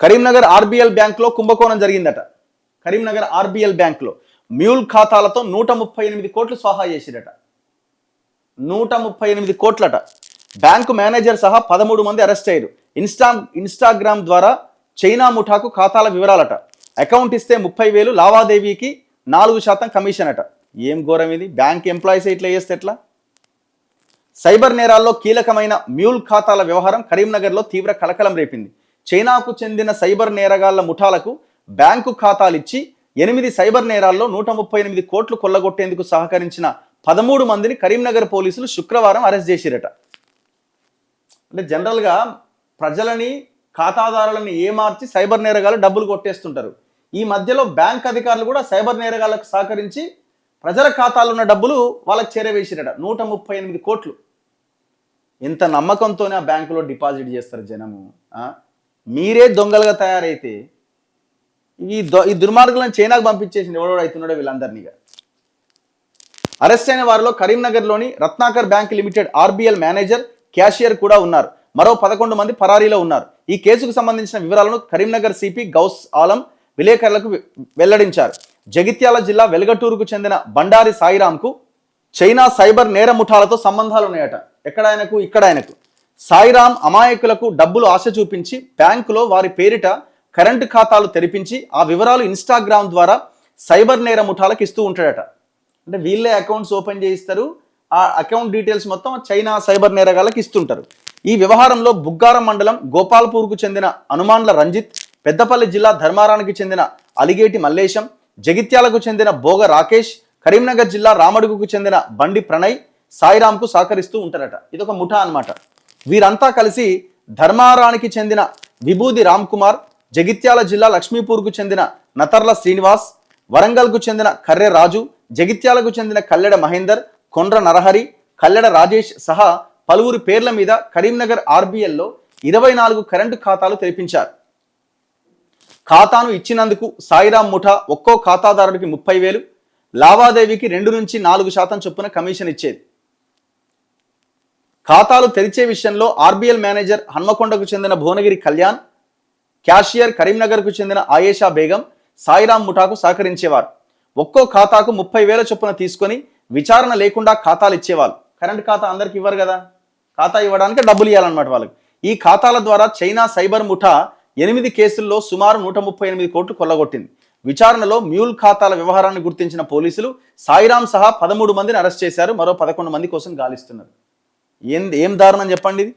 Karimnagar RBL బ్యాంక్లో కుంభకోణం జరిగిందట. కరీంనగర్ ఆర్బీఎల్ బ్యాంక్లో మ్యూల్ ఖాతాలతో 138 కోట్లు స్వాహా చేసిరట. 138 కోట్లట. బ్యాంకు మేనేజర్ సహా 13 మంది అరెస్ట్ అయ్యారు. ఇన్స్టాగ్రామ్ ద్వారా చైనా ముఠాకు ఖాతాల వివరాలట. అకౌంట్ ఇస్తే 30,000, లావాదేవీకి 4% కమిషన్ అట. ఏం ఘోరం ఇది! బ్యాంక్ ఎంప్లాయీస్ ఇట్లా చేస్తే ఎట్లా? సైబర్ నేరాల్లో కీలకమైన మ్యూల్ ఖాతాల వ్యవహారం కరీంనగర్లో తీవ్ర కలకలం రేపింది. చైనాకు చెందిన సైబర్ నేరగాళ్ల ముఠాలకు బ్యాంకు ఖాతాలు ఇచ్చి 8 సైబర్ నేరాల్లో 138 కోట్లు కొల్లగొట్టేందుకు సహకరించిన 13 మందిని కరీంనగర్ పోలీసులు శుక్రవారం అరెస్ట్ చేసిరట. అంటే జనరల్గా ప్రజలని, ఖాతాదారులని ఏమార్చి సైబర్ నేరగాళ్ళు డబ్బులు కొట్టేస్తుంటారు. ఈ మధ్యలో బ్యాంక్ అధికారులు కూడా సైబర్ నేరగాళ్లకు సహకరించి ప్రజల ఖాతాలో ఉన్న డబ్బులు వాళ్ళకి చేరవేసిరట. 138 కోట్లు. ఎంత నమ్మకంతోనే ఆ బ్యాంకులో డిపాజిట్ చేస్తారు జనము. మీరే దొంగలుగా తయారైతే ఈ దుర్మార్గులను చైనాకు పంపించేసి ఎవడో అవుతున్నాడో వీళ్ళందరినీగా. అరెస్ట్ అయిన వారిలో కరీంనగర్లోని Ratnakar Bank Limited RBL manager, cashier కూడా ఉన్నారు. మరో 11 మంది పరారీలో ఉన్నారు. ఈ కేసుకు సంబంధించిన వివరాలను కరీంనగర్ సిపి గౌస్ ఆలం విలేకరులకు వెల్లడించారు. జగిత్యాల జిల్లా వెలగటూరుకు చెందిన బండారి సాయిరాంకు చైనా సైబర్ నేర ముఠాలతో సంబంధాలు ఉన్నాయట. ఇక్కడ ఆయనకు సాయిరాం అమాయకులకు డబ్బులు ఆశ చూపించి బ్యాంకులో వారి పేరిట కరెంటు ఖాతాలు తెరిపించి ఆ వివరాలు ఇన్స్టాగ్రామ్ ద్వారా సైబర్ నేర ముఠాలకు ఇస్తూ ఉంటాడట. అంటే వీళ్ళే అకౌంట్స్ ఓపెన్ చేయిస్తారు. ఆ అకౌంట్ డీటెయిల్స్ మొత్తం చైనా సైబర్ నేరగాళ్ళకి ఇస్తుంటారు. ఈ వ్యవహారంలో బుగ్గారం మండలం గోపాల్పూర్కు చెందిన అనుమాన్ల రంజిత్, పెద్దపల్లి జిల్లా ధర్మారానికి చెందిన అలిగేటి మల్లేశం, జగిత్యాలకు చెందిన బోగ రాకేష్, కరీంనగర్ జిల్లా రామడుగుకు చెందిన బండి ప్రణయ్ సాయిరాంకు సహకరిస్తూ ఉంటారట. ఇదొక ముఠా అన్నమాట. వీరంతా కలిసి ధర్మారానికి చెందిన విభూది రామ్ కుమార్, జగిత్యాల జిల్లా లక్ష్మీపూర్కు చెందిన నతర్ల శ్రీనివాస్, వరంగల్కు చెందిన కర్రె రాజు, జగిత్యాలకు చెందిన కల్లెడ మహేందర్, కొండ్ర నరహరి, కల్లెడ రాజేష్ సహా పలువురి పేర్ల మీద కరీంనగర్ ఆర్బీఎల్లో 24 కరెంటు ఖాతాలు తెరిపించారు. ఖాతాను ఇచ్చినందుకు సాయిరాం ముఠా ఒక్కో ఖాతాదారుడికి 30,000, లావాదేవీకి 2 నుంచి 4% చొప్పున కమిషన్ ఇచ్చేది. ఖాతాలు తెరిచే విషయంలో ఆర్బీఎల్ మేనేజర్ హన్మకొండకు చెందిన భువనగిరి కళ్యాణ్, క్యాషియర్ కరీంనగర్కు చెందిన ఆయేషా బేగం సాయిరాం ముఠాకు సహకరించేవారు. ఒక్కో ఖాతాకు 30,000 చొప్పున తీసుకొని విచారణ లేకుండా ఖాతాలు ఇచ్చేవాళ్ళు. కరెంట్ ఖాతా అందరికి ఇవ్వరు కదా, ఖాతా ఇవ్వడానికి డబ్బులు ఇవ్వాలన్నమాట వాళ్ళకి. ఈ ఖాతాల ద్వారా చైనా సైబర్ ముఠా 8 కేసుల్లో సుమారు 138 కోట్లు కొల్లగొట్టింది. విచారణలో మ్యూల్ ఖాతాల వ్యవహారాన్ని గుర్తించిన పోలీసులు సాయిరాం సహా 13 మందిని అరెస్ట్ చేశారు. మరో 11 మంది కోసం గాలిస్తున్నారు. ఏం దారుణం చెప్పండి ఇది.